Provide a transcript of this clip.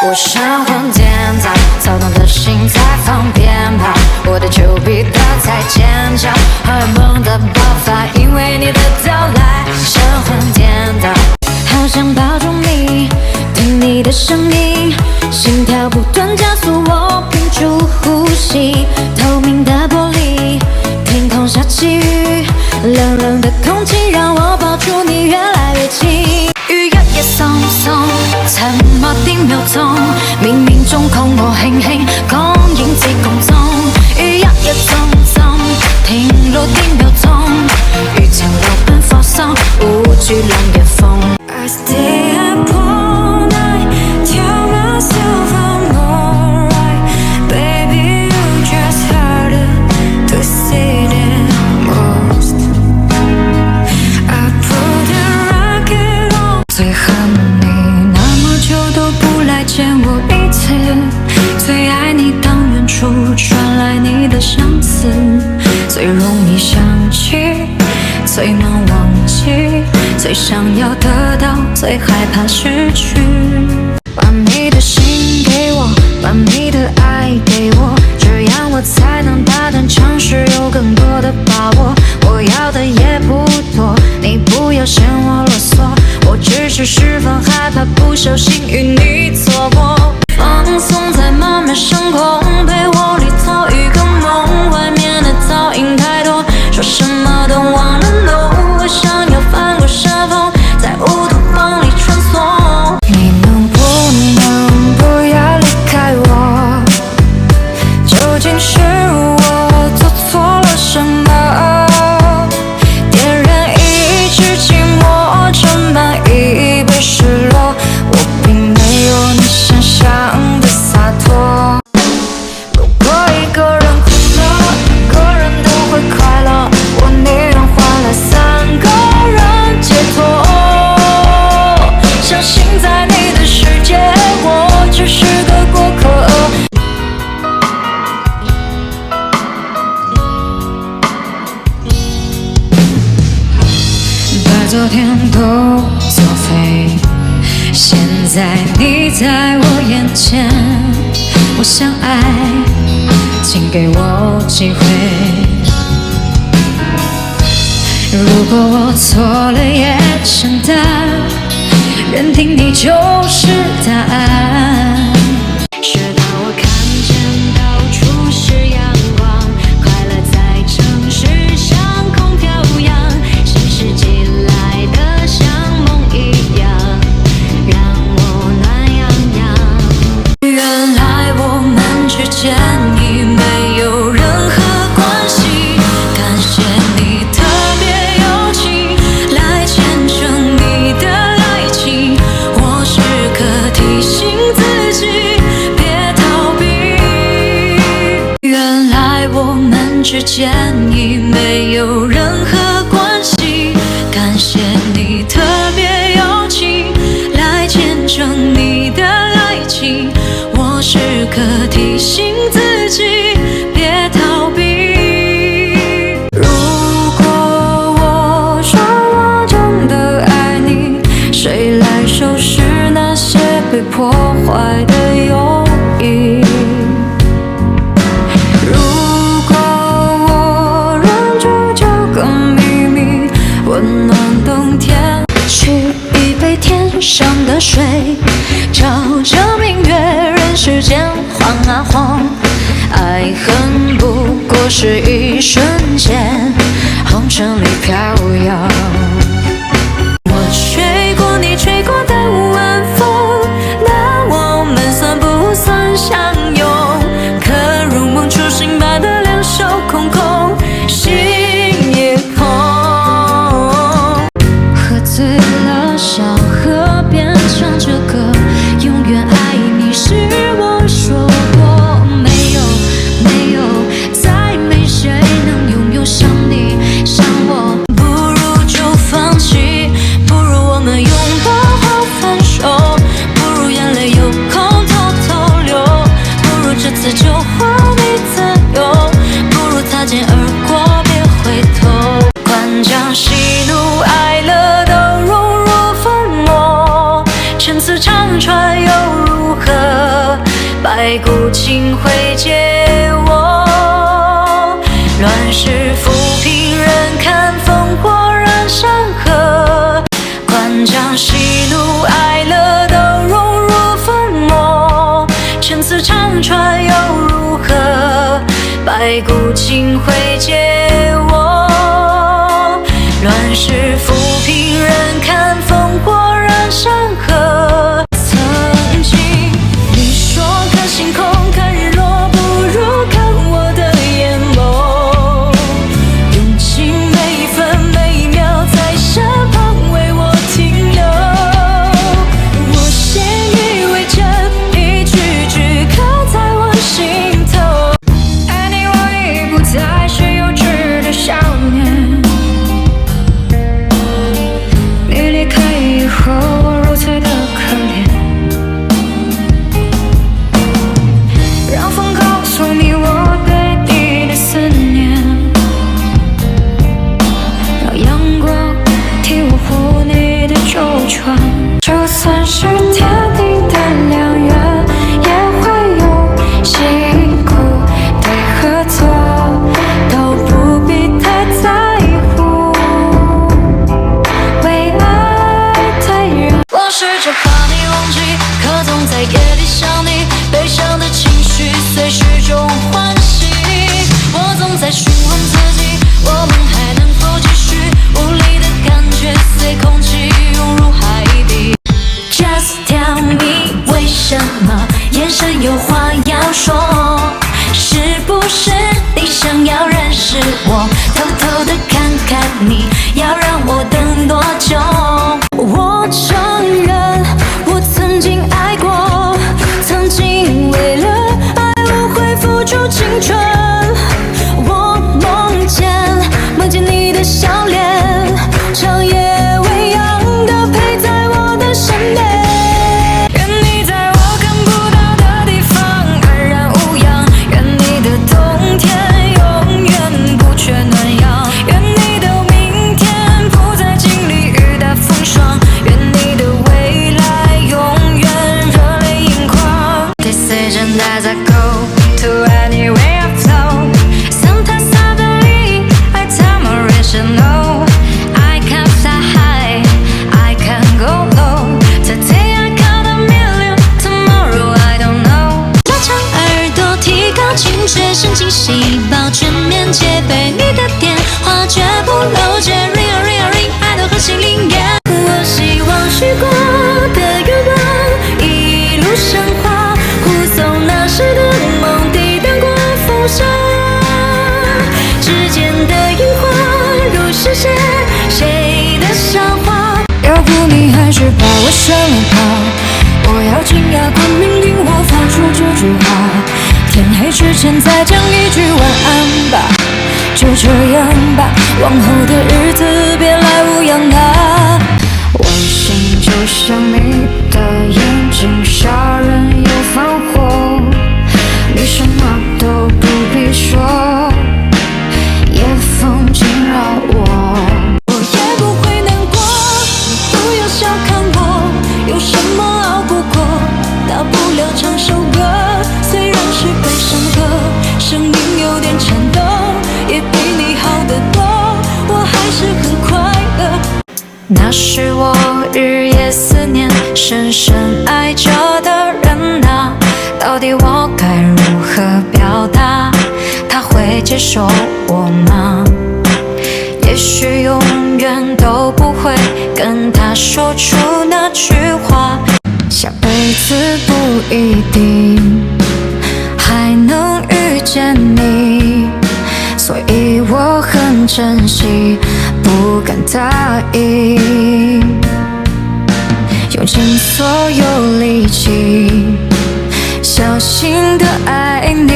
我神魂颠倒，躁动的心在放鞭炮，我的丘比特在尖叫，荷尔蒙的爆发，因为你的到来，神魂颠倒，好想抱住你，听你的声音，心跳不断加速，我屏住呼吸，透明的玻璃，天空下起雨，冷冷的空气让我抱住你越来越近。雨日夜淙淙，沉默的秒鐘，冥冥中狂我輕輕，光影似共蹤。雨日夜淙淙，停落的秒鐘，如潮流般放鬆，無懼冷夜風。I stay up all night, tell myself I'm alright, baby you just harder to see the most. I put the rocket on. 最恨你那么久都不来见我一次，最爱你当远处传来你的相思，最容易想起，最难忘记，最想要得到，最害怕失去。把你的心给我，把你的爱给我，这样我才能大胆尝试，有更多的把握。我要的也不多，你不要嫌我啰嗦，我只是十分害怕不小心与你错过。放松在漫漫上空，被窝里造一个梦，外面的噪音太多，说什么都忘了 no。我想要翻过山峰，在乌托邦里穿梭。你能不能不要离开我？究竟是我做错了什么？点燃一支寂寞，撑满一杯失落。我并没有你想象的洒脱。如果一个人哭了，一个人都会快乐。我宁愿换来3个人解脱。相信在你的世界，我只是个过客。把昨天都作废，现在你在我眼前，我想爱，请给我机会。如果我错了也承担，认定你就是答案。是当我看见到处是阳光，快乐在城市上空飘扬，新世纪来的像梦一样，让我暖洋洋。原来我们之间已没有任何关系，感谢你特别有情来见证你的爱情，我时刻提醒自己别逃避。原来我们之间已没有任何关系，感谢你特别有情来见证你的爱情，我时刻提醒自己别逃避。如果我说我真的爱你，谁来收拾那些被破坏的友谊？如果我忍住这个秘密，温暖冬天，取一杯天上的水，照着明月，任时间晃啊晃。爱恨不过是一瞬间，红尘里飘摇。我吹过你吹过的晚风，那我们算不算相拥？可如梦初醒般的两手空空，心也空。喝醉了，小河边唱着歌，永远爱你是我说过，没有没有，再没谁能拥有像你像我。不如就放弃，不如我们拥抱后分手，不如眼泪有空偷偷流，不如这次就还你自由，不如擦肩而过别回头。管将喜怒哀乐都融入粉末，千次长传又如何？白骨精会借我。乱世浮萍人看烽火燃山河，关将喜怒哀乐都融入粉末。千次缠串又如何？白骨精会借我。乱世浮萍人看烽火燃山河。曾经你说看星空看日落不如看我的眼眸，用尽每一分每一秒在身旁为我停留。我信以为真，一句句刻在我心头。爱你我已不再是幼稚的少年，你离开以后我如此的可怜。让风告诉你我对你的思念，让阳光替我护你的周全。就算是天地的良缘，也会有辛苦，对和错都不必太在乎。为爱太远，我试着把你忘记，可总在夜里想你，悲伤的情绪随时钟唤醒。我总在询问自己，我们还能否继续？无力的感觉随空气涌入海底。Just tell me， 为什么眼神有话要说？是不是你想要认识我？偷偷的看看你，要让我等多久？我承认我曾经爱过，曾经为了爱我会付出青春。我梦见你的笑脸，长夜未央的陪在我的身边。愿你在我看不到的地方安然无恙，愿你的冬天永远不缺暖阳，愿你的明天不再经历雨打风霜，愿你的未来永远热泪盈眶。Decision as I go to anywhere I flow. Sometimes I believe, I tell my vision no. I can fly high, I can go low. Today I count a million, tomorrow I don't know. 拉长耳朵，提高警觉，神经细胞全面戒备，你的电话绝不漏接 ，ring a ring a ring， 爱的和心灵眼。我希望许过的愿望一路升华，护送那时的梦抵挡过风沙。指尖的樱花如实现谁的韶华？要不你还是把我删了吧，我要紧牙关命令我发出这句话。天黑之前再讲一句晚安吧，就这样吧，往后的日子别来无恙啊。我心就像你的眼睛，杀人又放火，你什么都不必说，夜风惊扰我。我也不会难过，你不要小看我，有什么熬不过，大不了唱首歌，虽然是悲伤歌，声音有点颤抖，也比你好得多，我还是很快乐。那是我日夜思念、深深爱着的人啊，到底我该如何表达？他会接受我吗？也许永远都不会跟他说出那句话，下辈子不一定还能遇见你，所以我很珍惜，不敢答应，用尽所有力气，小心的爱你。